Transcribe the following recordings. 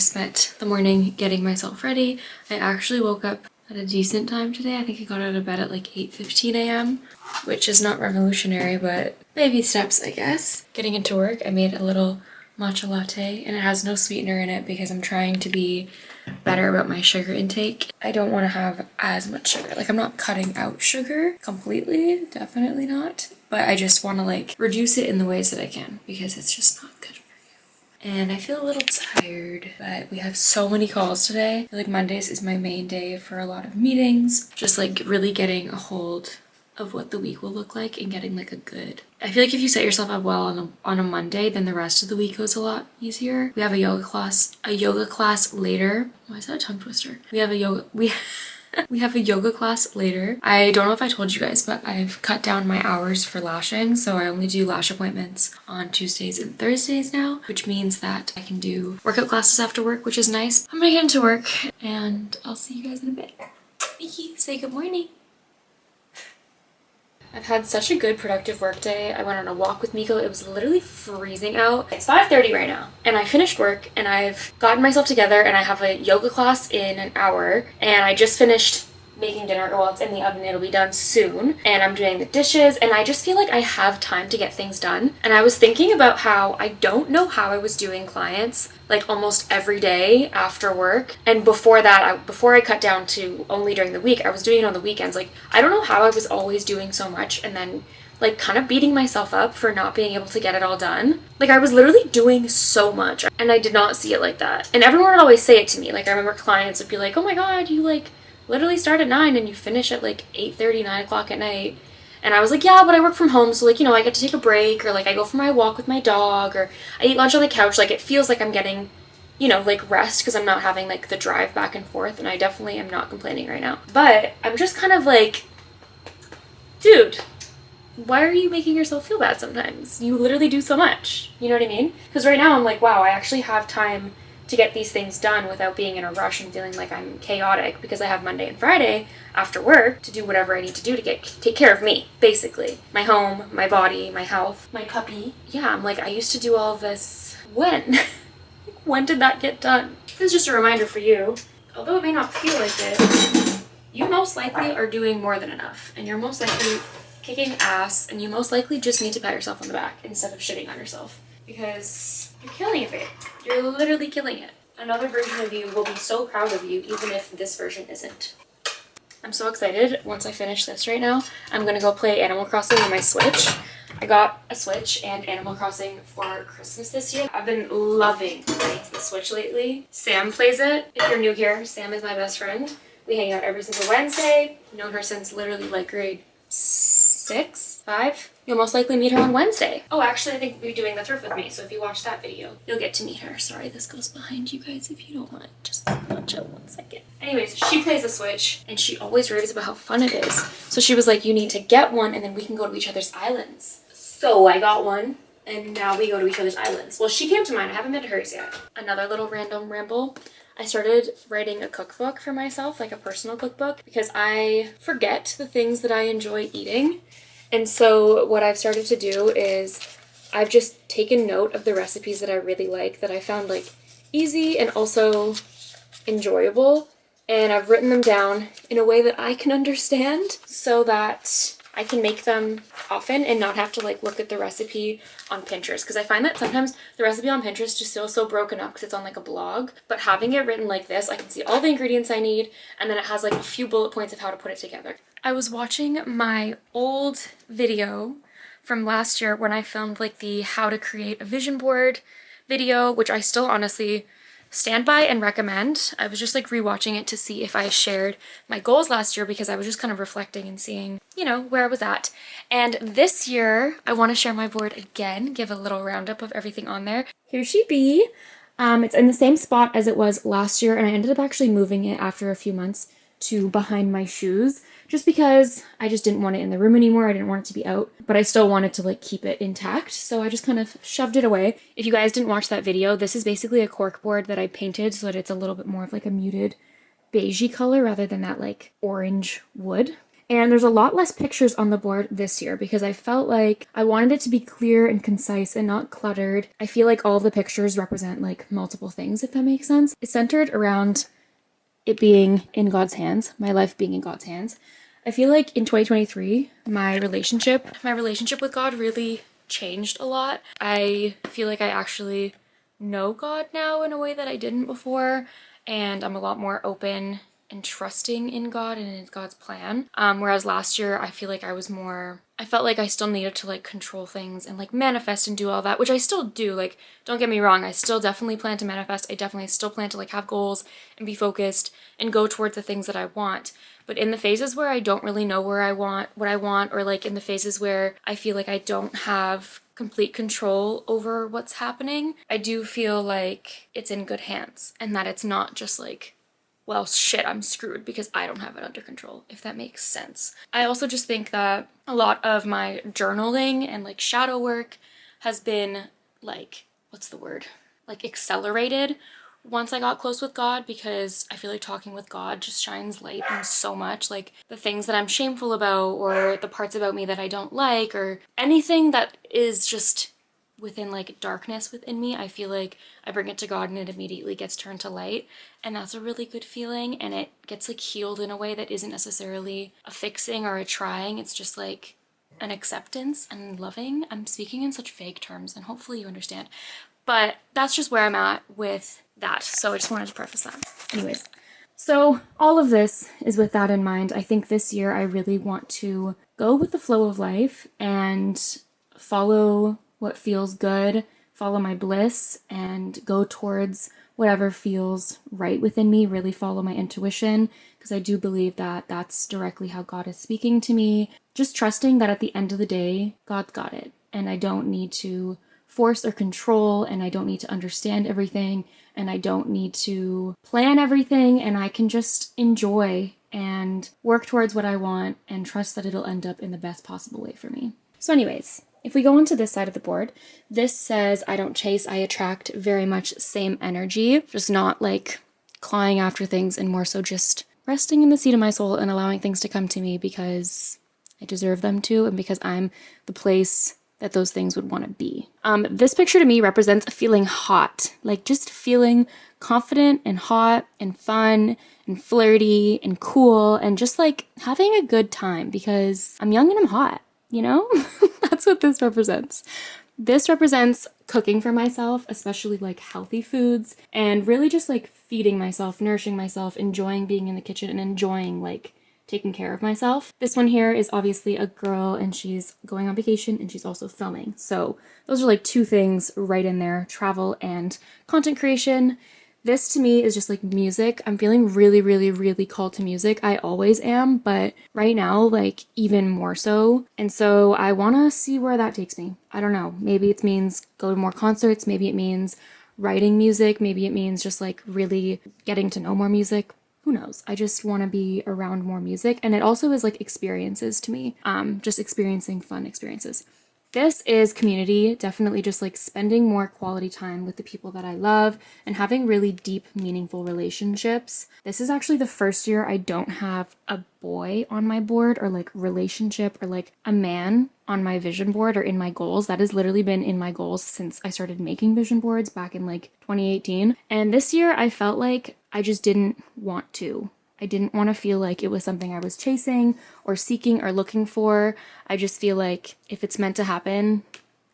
spent the morning getting myself ready. I actually woke up at a decent time today. I think I got out of bed at like 8:15 a.m., which is not revolutionary, but baby steps, I guess. Getting into work, I made a little matcha latte, and it has no sweetener in it because I'm trying to be better about my sugar intake. I don't want to have as much sugar. Like, I'm not cutting out sugar completely, definitely not, but I just want to like reduce it in the ways that I can because it's just not good. And I feel a little tired, but we have so many calls today. I feel like Mondays is my main day for a lot of meetings, just like really getting a hold of what the week will look like and getting like a good. I feel like if you set yourself up well on a Monday, then the rest of the week goes a lot easier. We have a yoga class later. Why is that a tongue twister? We have a yoga class later. I don't know if I told you guys, but I've cut down my hours for lashing, so I only do lash appointments on Tuesdays and Thursdays now, which means that I can do workout classes after work, which is nice. I'm gonna get into work and I'll see you guys in a bit. Mickey, say good morning. I've had such a good productive work day. I went on a walk with Miko. It was literally freezing out. It's 5:30 right now and I finished work and I've gotten myself together and I have a yoga class in an hour and I just finished making dinner. Well, it's in the oven, it'll be done soon, and I'm doing the dishes, and I just feel like I have time to get things done. And I was thinking about how I don't know how I was doing clients like almost every day after work, and before that, before I cut down to only during the week, I was doing it on the weekends. Like, I don't know how I was always doing so much and then like kind of beating myself up for not being able to get it all done. Like, I was literally doing so much and I did not see it like that. And everyone would always say it to me. Like, I remember clients would be like, oh my god, you like literally start at 9 and you finish at like 8:30, 9 o'clock at night. And I was like, yeah, but I work from home, so like, you know, I get to take a break, or like I go for my walk with my dog, or I eat lunch on the couch. Like, it feels like I'm getting, you know, like rest because I'm not having like the drive back and forth, and I definitely am not complaining right now. But I'm just kind of like, dude, why are you making yourself feel bad sometimes? You literally do so much. You know what I mean? Because right now I'm like, wow, I actually have time to get these things done without being in a rush and feeling like I'm chaotic, because I have Monday and Friday after work to do whatever I need to do to take care of me, basically. My home, my body, my health, my puppy. Yeah, I'm like, I used to do all of this when? When did that get done? This is just a reminder for you. Although it may not feel like it, you most likely are doing more than enough, and you're most likely kicking ass, and you most likely just need to pat yourself on the back instead of shitting on yourself. Because you're killing it, babe. You're literally killing it. Another version of you will be so proud of you, even if this version isn't. I'm so excited. Once I finish this right now, I'm gonna go play Animal Crossing on my Switch. I got a Switch and Animal Crossing for Christmas this year. I've been loving playing the Switch lately. Sam plays it. If you're new here, Sam is my best friend. We hang out every single Wednesday. I've known her since literally like grade 6, 5. You'll most likely meet her on Wednesday. Oh, actually, I think you'll be doing the thrift with me, so if you watch that video, you'll get to meet her. Sorry, this goes behind you guys if you don't mind. Just watch it 1 second. Anyways, she plays the Switch, and she always raves about how fun it is. So she was like, you need to get one, and then we can go to each other's islands. So I got one, and now we go to each other's islands. Well, she came to mine. I haven't been to hers yet. Another little random ramble. I started writing a cookbook for myself, like a personal cookbook, because I forget the things that I enjoy eating. And so what I've started to do is I've just taken note of the recipes that I really like, that I found like easy and also enjoyable, and I've written them down in a way that I can understand so that I can make them often and not have to like look at the recipe on Pinterest, because I find that sometimes the recipe on Pinterest just feels so broken up because it's on like a blog, but having it written like this, I can see all the ingredients I need, and then it has like a few bullet points of how to put it together. I was watching my old video from last year when I filmed like the how to create a vision board video, which I still honestly stand by and recommend. I was just like rewatching it to see if I shared my goals last year, because I was just kind of reflecting and seeing, you know, where I was at. And this year I want to share my board again, give a little roundup of everything on there. Here she be. It's in the same spot as it was last year, and I ended up actually moving it after a few months to behind my shoes, just because I just didn't want it in the room anymore. I didn't want it to be out, but I still wanted to like keep it intact, so I just kind of shoved it away. If you guys didn't watch that video, this is basically a cork board that I painted so that it's a little bit more of like a muted beigey color rather than that like orange wood. And there's a lot less pictures on the board this year because I felt like I wanted it to be clear and concise and not cluttered. I feel like all of the pictures represent like multiple things, if that makes sense. It's centered around it being in God's hands, my life being in God's hands. I feel like in 2023, my relationship with God really changed a lot. I feel like I actually know God now in a way that I didn't before, and I'm a lot more open and trusting in God and in God's plan. Whereas last year, I feel like I felt like I still needed to like control things and like manifest and do all that, which I still do. Like, don't get me wrong, I still definitely plan to manifest. I definitely still plan to like have goals and be focused and go towards the things that I want. But in the phases where I don't really know what I want, or like in the phases where I feel like I don't have complete control over what's happening, I do feel like it's in good hands and that it's not just like, well, shit, I'm screwed because I don't have it under control, if that makes sense. I also just think that a lot of my journaling and like shadow work has been like, what's the word? Like accelerated once I got close with God, because I feel like talking with God just shines light on so much, like the things that I'm shameful about or the parts about me that I don't like or anything that is just within like darkness within me. I feel like I bring it to God and it immediately gets turned to light, and that's a really good feeling, and it gets like healed in a way that isn't necessarily a fixing or a trying. It's just like an acceptance and loving. I'm speaking in such vague terms and hopefully you understand, but that's just where I'm at with that. So I just wanted to preface that. Anyways, so all of this is with that in mind. I think this year I really want to go with the flow of life and follow what feels good, follow my bliss, and go towards whatever feels right within me, really follow my intuition, because I do believe that that's directly how God is speaking to me. Just trusting that at the end of the day, God's got it, and I don't need to force or control, and I don't need to understand everything, and I don't need to plan everything, and I can just enjoy and work towards what I want and trust that it'll end up in the best possible way for me. So anyways, if we go onto this side of the board, this says I don't chase, I attract. Very much same energy, just not like clawing after things and more so just resting in the seat of my soul and allowing things to come to me because I deserve them to and because I'm the place that those things would want to be. This picture to me represents feeling hot, like just feeling confident and hot and fun and flirty and cool and just like having a good time because I'm young and I'm hot, you know? That's what this represents. This represents cooking for myself, especially like healthy foods, and really just like feeding myself, nourishing myself, enjoying being in the kitchen and enjoying like taking care of myself. This one here is obviously a girl and she's going on vacation and she's also filming. So those are like two things right in there, travel and content creation. This to me is just like music. I'm feeling really, really, really called to music. I always am, but right now, like even more so. And so I want to see where that takes me. I don't know. Maybe it means go to more concerts. Maybe it means writing music. Maybe it means just like really getting to know more music. Who knows? I just want to be around more music. And it also is like experiences to me. Just experiencing fun experiences. This is community, definitely just like spending more quality time with the people that I love and having really deep, meaningful relationships. This is actually the first year I don't have a boy on my board or like relationship or like a man on my vision board or in my goals. That has literally been in my goals since I started making vision boards back in like 2018. And this year I felt like I just didn't want to. I didn't want to feel like it was something I was chasing or seeking or looking for. I just feel like if it's meant to happen,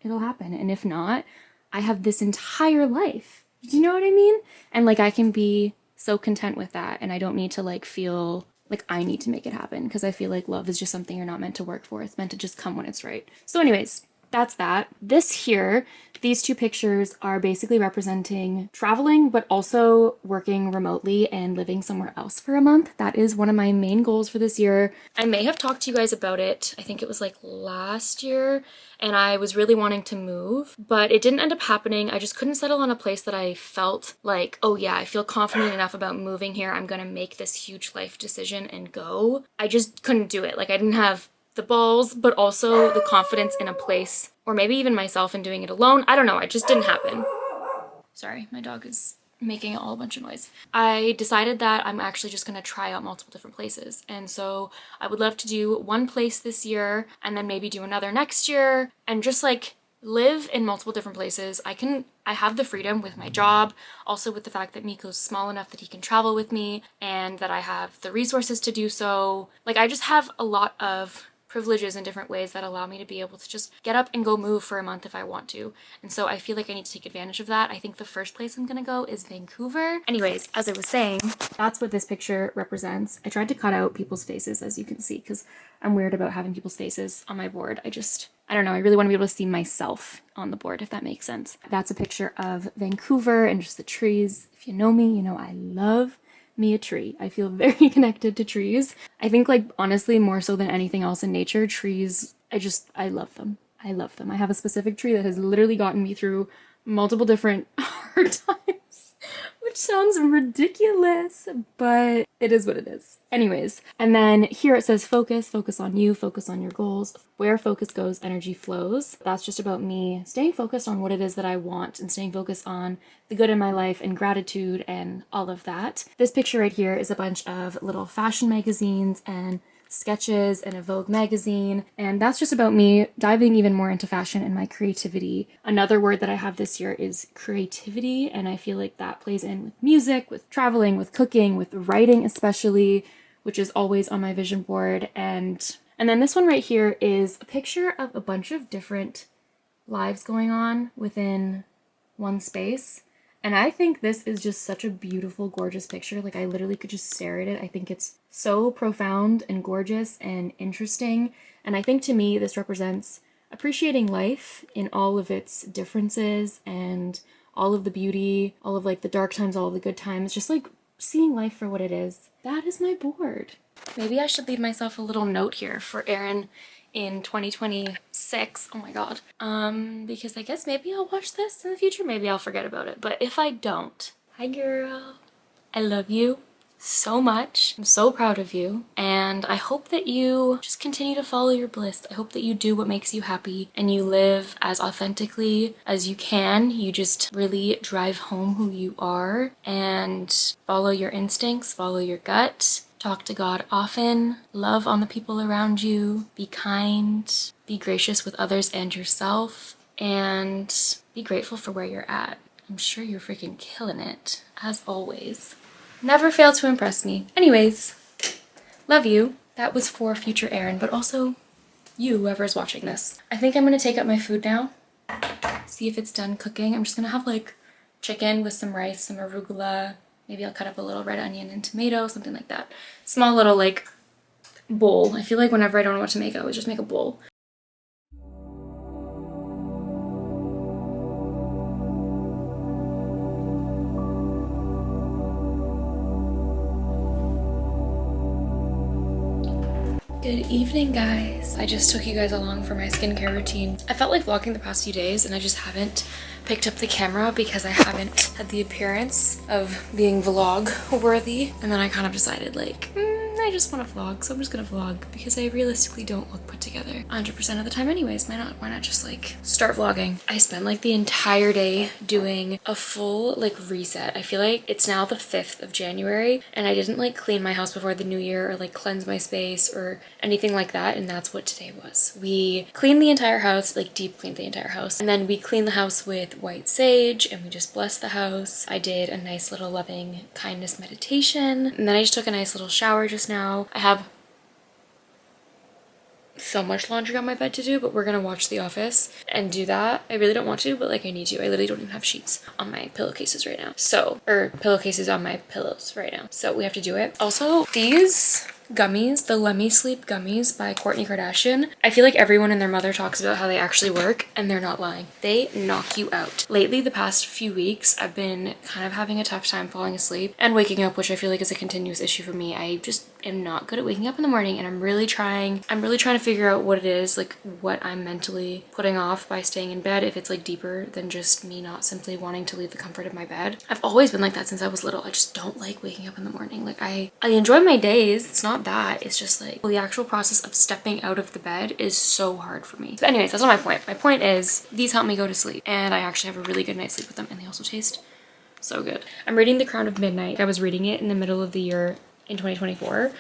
it'll happen. And if not, I have this entire life. Do you know what I mean? And like I can be so content with that. And I don't need to like feel like I need to make it happen because I feel like love is just something you're not meant to work for. It's meant to just come when it's right. So anyways, that's that. This here, these two pictures are basically representing traveling, but also working remotely and living somewhere else for a month. That is one of my main goals for this year. I may have talked to you guys about it. I think it was like last year, and I was really wanting to move, but it didn't end up happening. I just couldn't settle on a place that I felt like, oh yeah, I feel confident enough about moving here. I'm gonna make this huge life decision and go. I just couldn't do it. Like I didn't have the balls, but also the confidence in a place, or maybe even myself in doing it alone. I don't know, it just didn't happen. Sorry, my dog is making all a bunch of noise. I decided that I'm actually just gonna try out multiple different places. And so I would love to do one place this year and then maybe do another next year and just like live in multiple different places. I have the freedom with my job, also with the fact that Miko's small enough that he can travel with me and that I have the resources to do so. Like I just have a lot of privileges in different ways that allow me to be able to just get up and go move for a month if I want to. And so I feel like I need to take advantage of that. I think the first place I'm gonna go is Vancouver. Anyways, as I was saying, that's what this picture represents. I tried to cut out people's faces, as you can see, because I'm weird about having people's faces on my board. I don't know, I really want to be able to see myself on the board, if that makes sense. That's a picture of Vancouver and just the trees. If you know me, you know I love me a tree. I feel very connected to trees. I think like honestly more so than anything else in nature, trees, I love them. I love them. I have a specific tree that has literally gotten me through multiple different hard times, which sounds ridiculous, but it is what it is. Anyways, and then here it says focus on you, focus on your goals. Where focus goes, energy flows. That's just about me staying focused on what it is that I want and staying focused on the good in my life and gratitude and all of that. This picture right here is a bunch of little fashion magazines and sketches and a Vogue magazine, and that's just about me diving even more into fashion and my creativity. Another word that I have this year is creativity, and I feel like that plays in with music, with traveling, with cooking, with writing especially, which is always on my vision board. And then this one right here is a picture of a bunch of different lives going on within one space. And I think this is just such a beautiful, gorgeous picture. Like I literally could just stare at it. I think it's so profound and gorgeous and interesting. And I think to me, this represents appreciating life in all of its differences and all of the beauty, all of like the dark times, all of the good times, just like seeing life for what it is. That is my board. Maybe I should leave myself a little note here for Erin in 2026. Oh my god. Because I guess maybe I'll watch this in the future. Maybe I'll forget about it. But if I don't, hi girl. I love you so much. I'm so proud of you. And I hope that you just continue to follow your bliss. I hope that you do what makes you happy and you live as authentically as you can. You just really drive home who you are and follow your instincts, follow your gut. Talk to God often, love on the people around you, be kind, be gracious with others and yourself, and be grateful for where you're at. I'm sure you're freaking killing it, as always. Never fail to impress me. Anyways, love you. That was for future Erin, but also you, whoever's watching this. I think I'm gonna take up my food now, see if it's done cooking. I'm just gonna have like chicken with some rice, some arugula. Maybe I'll cut up a little red onion and tomato, something like that. Small little like bowl. I feel like whenever I don't know what to make, I always just make a bowl. Good evening, guys. I just took you guys along for my skincare routine. I felt like vlogging the past few days and I just haven't picked up the camera because I haven't had the appearance of being vlog worthy. And then I kind of decided like, I just want to vlog, so I'm just gonna vlog because I realistically don't look put together 100% of the time anyways. Why not just like start vlogging? I spent like the entire day doing a full like reset. I feel like it's now the 5th of January and I didn't like clean my house before the new year or like cleanse my space or anything like that, and that's what today was. We cleaned the entire house, like deep cleaned the entire house, and then we cleaned the house with white sage and we just blessed the house. I did a nice little loving kindness meditation, and then I just took a nice little shower just now. I have so much laundry on my bed to do, but we're gonna watch The Office and do that. I really don't want to, but like I need to. I literally don't even have sheets on my pillowcases right now. So, or pillowcases on my pillows right now. So we have to do it. Also, these gummies, the Let Me Sleep gummies by Kourtney Kardashian, I feel like everyone and their mother talks about how they actually work, and they're not lying. They knock you out. Lately, the past few weeks, I've been kind of having a tough time falling asleep and waking up, which I feel like is a continuous issue for me. I just am not good at waking up in the morning, and I'm really trying to figure out what it is, like what I'm mentally putting off by staying in bed, if it's like deeper than just me not simply wanting to leave the comfort of my bed. I've always been like that since I was little. I just don't like waking up in the morning. Like I enjoy my days. It's not that. It's just like the actual process of stepping out of the bed is so hard for me. But anyways, that's not my point. My point is these help me go to sleep, and I actually have a really good night's sleep with them, and they also taste So good. I'm reading The Crown of Midnight. I was reading it in the middle of the year in 2024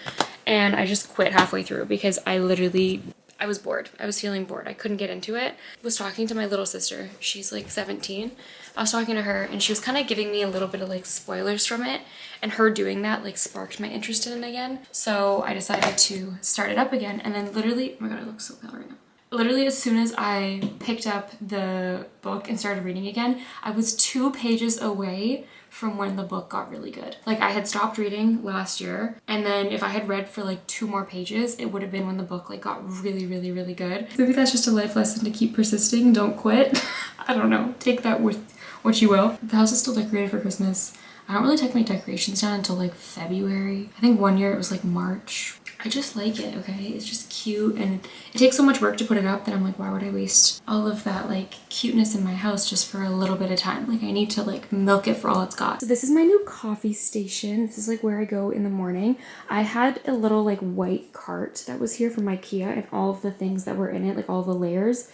and I just quit halfway through because I was bored. I was feeling bored. I couldn't get into it. I was talking to my little sister. She's like 17. I was talking to her and she was kind of giving me a little bit of like spoilers from it, and her doing that like sparked my interest in it again. So I decided to start it up again, and then literally, oh my god, I look so pale right now. Literally as soon as I picked up the book and started reading again, I was 2 pages away from when the book got really good. Like I had stopped reading last year, and then if I had read for like 2 more pages, it would have been when the book like got really, really, really good. Maybe that's just a life lesson to keep persisting, don't quit. I don't know, take that with what you will. The house is still decorated for Christmas. I don't really take my decorations down until like February. I think one year it was like March. I just like it, okay? It's just cute, and it takes so much work to put it up that I'm like, why would I waste all of that like cuteness in my house just for a little bit of time? Like I need to like milk it for all it's got. So this is my new coffee station. This is like where I go in the morning. I had a little like white cart that was here from IKEA, and all of the things that were in it, like all the layers,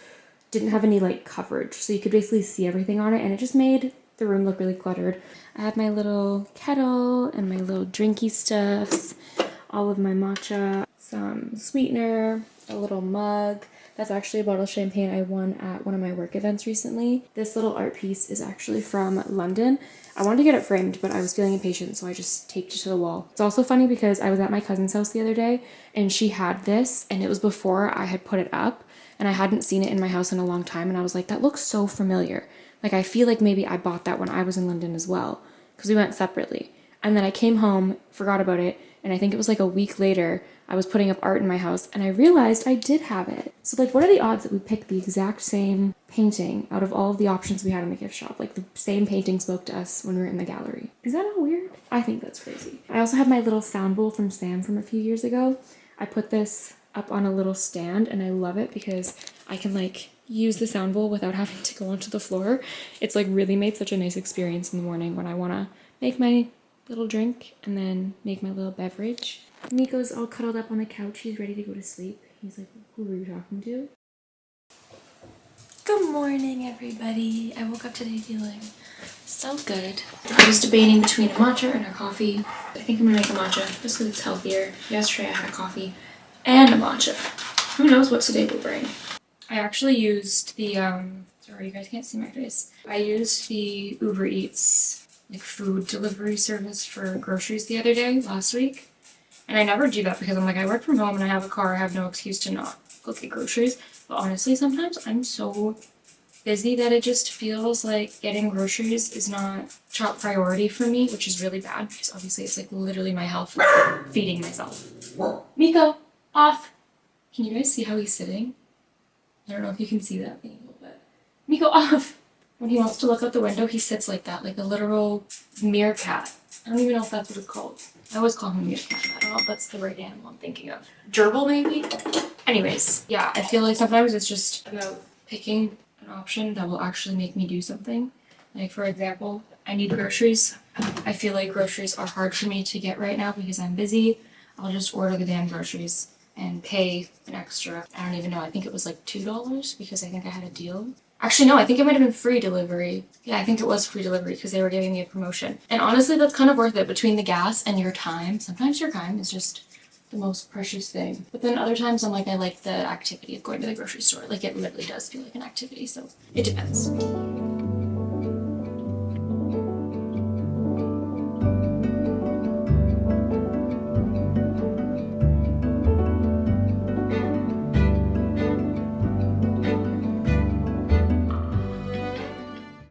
didn't have any like coverage. So you could basically see everything on it, and it just made the room look really cluttered. I have my little kettle and my little drinky stuffs, all of my matcha, some sweetener, a little mug. That's actually a bottle of champagne I won at one of my work events recently. This little art piece is actually from London. I wanted to get it framed, but I was feeling impatient, so I just taped it to the wall. It's also funny because I was at my cousin's house the other day, and she had this, and it was before I had put it up, and I hadn't seen it in my house in a long time, and I was like, that looks so familiar. Like, I feel like maybe I bought that when I was in London as well, because we went separately. And then I came home, forgot about it, and I think it was like a week later, I was putting up art in my house, and I realized I did have it. So like, what are the odds that we picked the exact same painting out of all of the options we had in the gift shop? Like the same painting spoke to us when we were in the gallery. Is that not weird? I think that's crazy. I also have my little sound bowl from Sam from a few years ago. I put this up on a little stand, and I love it because I can like use the sound bowl without having to go onto the floor. It's like really made such a nice experience in the morning when I want to make my little drink and then make my little beverage. Nico's all cuddled up on the couch. He's ready to go to sleep. He's like, who were you talking to? Good morning, everybody. I woke up today feeling so good. I was debating between a matcha and a coffee. I think I'm gonna make a matcha just because it's healthier. Yesterday I had a coffee and a matcha. Who knows what today will bring. I actually used the, sorry you guys can't see my face. I used the Uber Eats like food delivery service for groceries the other day, last week. And I never do that because I'm like, I work from home and I have a car. I have no excuse to not go get groceries. But honestly, sometimes I'm so busy that it just feels like getting groceries is not top priority for me, which is really bad because obviously it's like literally my health, feeding myself. Miko, off. Can you guys see how he's sitting? I don't know if you can see that angle, but Miko, off. When he wants to look out the window, he sits like that, like a literal meerkat. I don't even know if that's what it's called. I always call him a meerkat. I don't know if that's the right animal I'm thinking of. Gerbil, maybe? Anyways, yeah, I feel like sometimes it's just about picking an option that will actually make me do something. Like, for example, I need groceries. I feel like groceries are hard for me to get right now because I'm busy. I'll just order the damn groceries and pay an extra, I don't even know, I think it was like $2 because I think I had a deal. Actually, no, I think it might have been free delivery. Yeah, I think it was free delivery because they were giving me a promotion. And honestly, that's kind of worth it between the gas and your time. Sometimes your time is just the most precious thing. But then other times I'm like, I like the activity of going to the grocery store. Like, it literally does feel like an activity, so it depends.